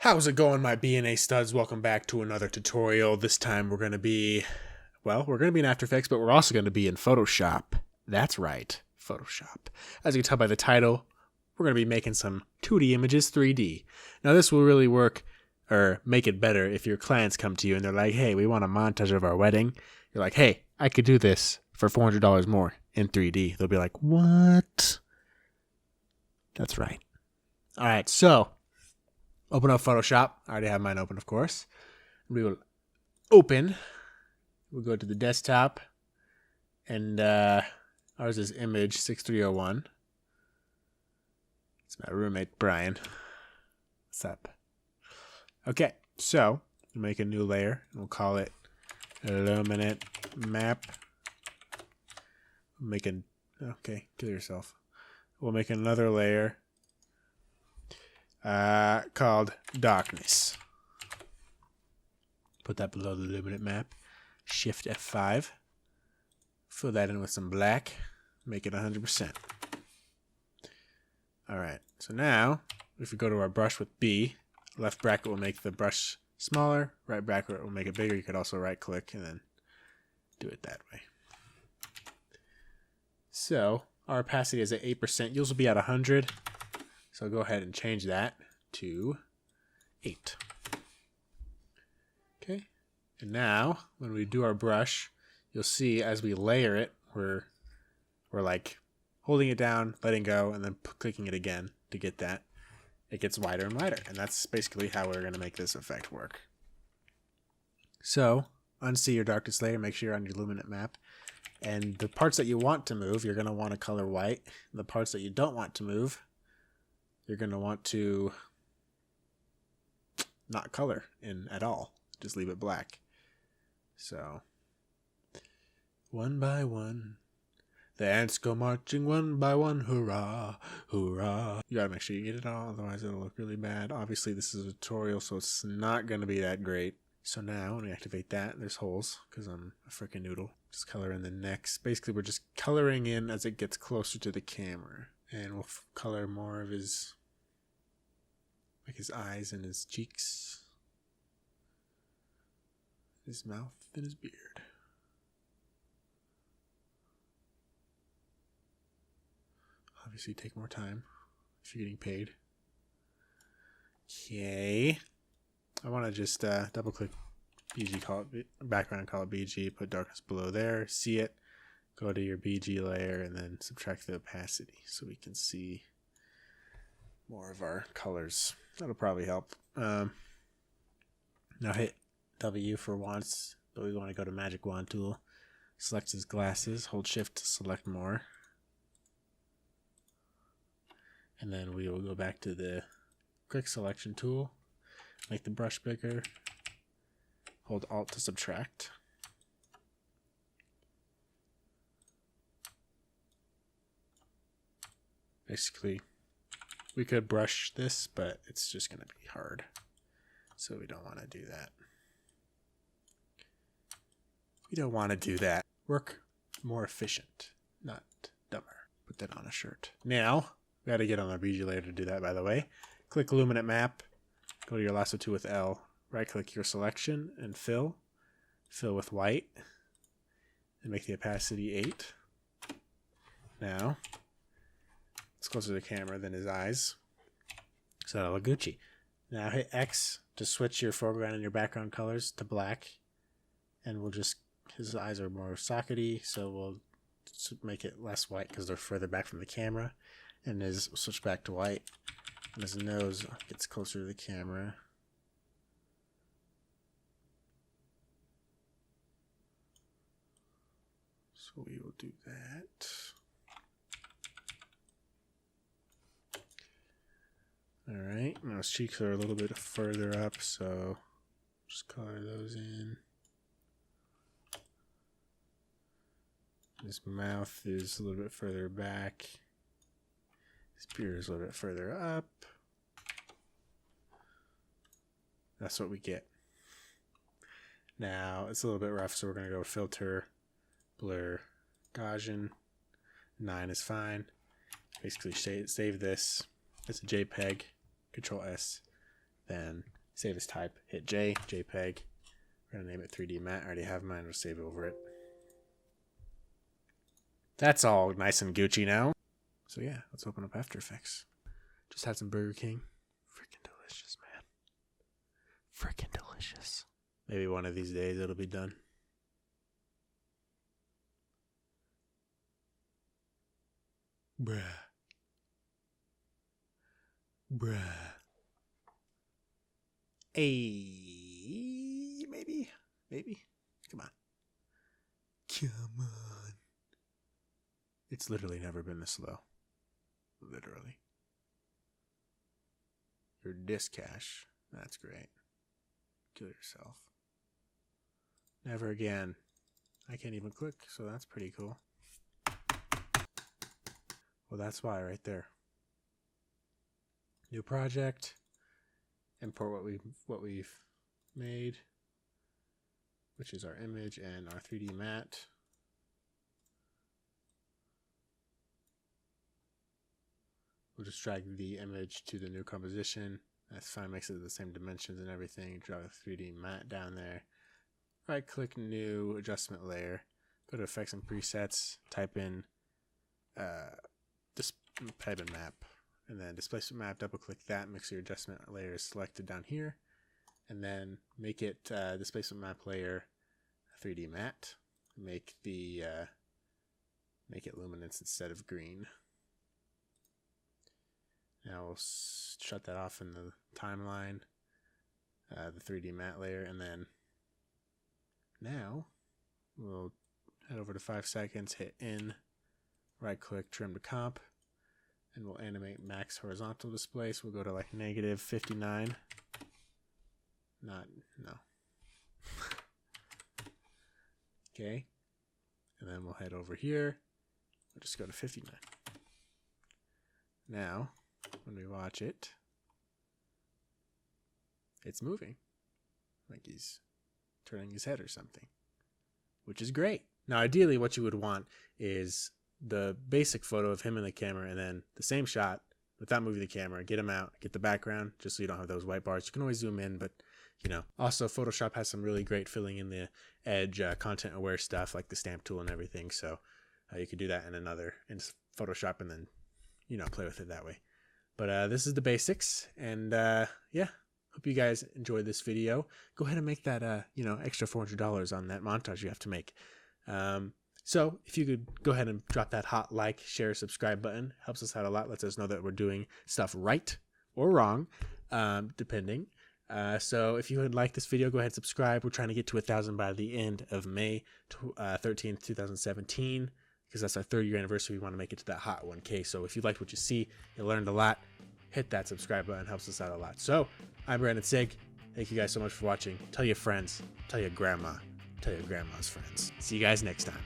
How's it going, my BNA studs? Welcome back to another tutorial. This time we're going to be, in After Effects, but we're also going to be in Photoshop. That's right, Photoshop. As you can tell by the title, we're going to be making some 2D images 3D. Now this will really work, or make it better, if your clients come to you and they're like, hey, we want a montage of our wedding. You're like, hey, I could do this for $400 more in 3D. They'll be like, what? That's right. All right, so open up Photoshop. I already have mine open, of course. We will open. We'll go to the desktop. And ours is image 6301. It's my roommate, Brian. What's up? Okay, so we'll make a new layer. We'll call it Illuminate Map. Okay, kill yourself. We'll make another layer called Darkness. Put that below the Illuminate Map. Shift F5. Fill that in with some black. Make it 100%. Alright, so now, if we go to our brush with B, left bracket will make the brush smaller, right bracket will make it bigger. You could also right click and then do it that way. So, our opacity is at 8%. Yours will be at 100. So go ahead and change that to 8. Okay. And now, when we do our brush, you'll see as we layer it, we're like holding it down, letting go, and then clicking it again to get that. It gets wider and wider. And that's basically how we're going to make this effect work. So, unsee your darkest layer. Make sure you're on your Illuminate map. And the parts that you want to move, you're going to want to color white. The parts that you don't want to move, you're going to want to not color in at all. Just leave it black. So, one by one, the ants go marching one by one. Hurrah, hurrah. You got to make sure you get it all, otherwise it'll look really bad. Obviously, this is a tutorial, so it's not going to be that great. So now, when we activate that, there's holes, because I'm a freaking noodle. Just color in the necks. Basically, we're just coloring in as it gets closer to the camera. And we'll color more of his, like his eyes and his cheeks, his mouth and his beard. Obviously, take more time if you're getting paid. Okay. I want to just double click BG, call it background, call it BG, put darkness below there, see it, go to your BG layer, and then subtract the opacity so we can see more of our colors. That'll probably help. Now hit W for wands, but we want to go to Magic Wand tool. Select his glasses, hold shift to select more. And then we will go back to the quick selection tool, make the brush bigger, hold Alt to subtract. Basically, we could brush this, but it's just going to be hard. So we don't want to do that. We don't want to do that. Work more efficient, not dumber. Put that on a shirt. Now, we got to get on our BG layer to do that, by the way. Click Illuminate Map. Go to your lasso tool with L. Right click your selection and fill. Fill with white. And make the opacity 8. Now, it's closer to the camera than his eyes. So that'll look Gucci. Now hit X to switch your foreground and your background colors to black. And we'll just, his eyes are more sockety, so we'll make it less white because they're further back from the camera. And his, we'll switch back to white. And his nose gets closer to the camera. So we will do that. Alright, now his cheeks are a little bit further up, so just color those in. His mouth is a little bit further back. His beard is a little bit further up. That's what we get. Now, it's a little bit rough, so we're going to go filter, blur, Gaussian. 9 is fine. Basically, save this. It's a JPEG. Control S. then save as type, hit J, JPEG. We're going to name it 3D matte. I already have mine. We'll save over it. That's all nice and Gucci now. So yeah, let's open up After Effects. Just had some Burger King. Freaking delicious, man. Freaking delicious. Maybe one of these days it'll be done. Bruh. Bruh. Hey, maybe. Come on. It's literally never been this slow. Literally. Your disk cache. That's great. Kill yourself. Never again. I can't even click, so that's pretty cool. Well, that's why right there. New project. Import what we've made, which is our image and our 3D matte. We'll just drag the image to the new composition. That's fine, makes it the same dimensions and everything. Drag the 3D matte down there. Right click new adjustment layer. Go to effects and presets. Type in map. And then displacement map, double click that, make sure your adjustment layer is selected down here. And then make it displacement map layer 3D matte. Make it luminance instead of green. Now we'll shut that off in the timeline, the 3D matte layer, and then now we'll head over to 5 seconds, hit in, right click, trim to comp, and we'll animate max horizontal display. So we'll go to like -59. No. Okay. And then we'll head over here. We'll just go to 59. Now, when we watch it, it's moving. Like he's turning his head or something, which is great. Now, ideally, what you would want is the basic photo of him in the camera and then the same shot without moving the camera, get him out, get the background, just so you don't have those white bars. You can always zoom in, but you know, also Photoshop has some really great filling in the edge, content aware stuff like the stamp tool and everything. So you could do that in Photoshop and then, you know, play with it that way. But this is the basics, and yeah, hope you guys enjoyed this video. Go ahead and make that, you know, extra $400 on that montage you have to make. So if you could go ahead and drop that hot like, share, subscribe button, helps us out a lot, lets us know that we're doing stuff right or wrong, depending. So if you would like this video, go ahead and subscribe. We're trying to get to 1,000 by the end of May 13th, 2017, because that's our 3rd year anniversary. We want to make it to that hot 1K. So if you liked what you see, you learned a lot, hit that subscribe button, helps us out a lot. So I'm Branden Sig. Thank you guys so much for watching. Tell your friends, tell your grandma, tell your grandma's friends. See you guys next time.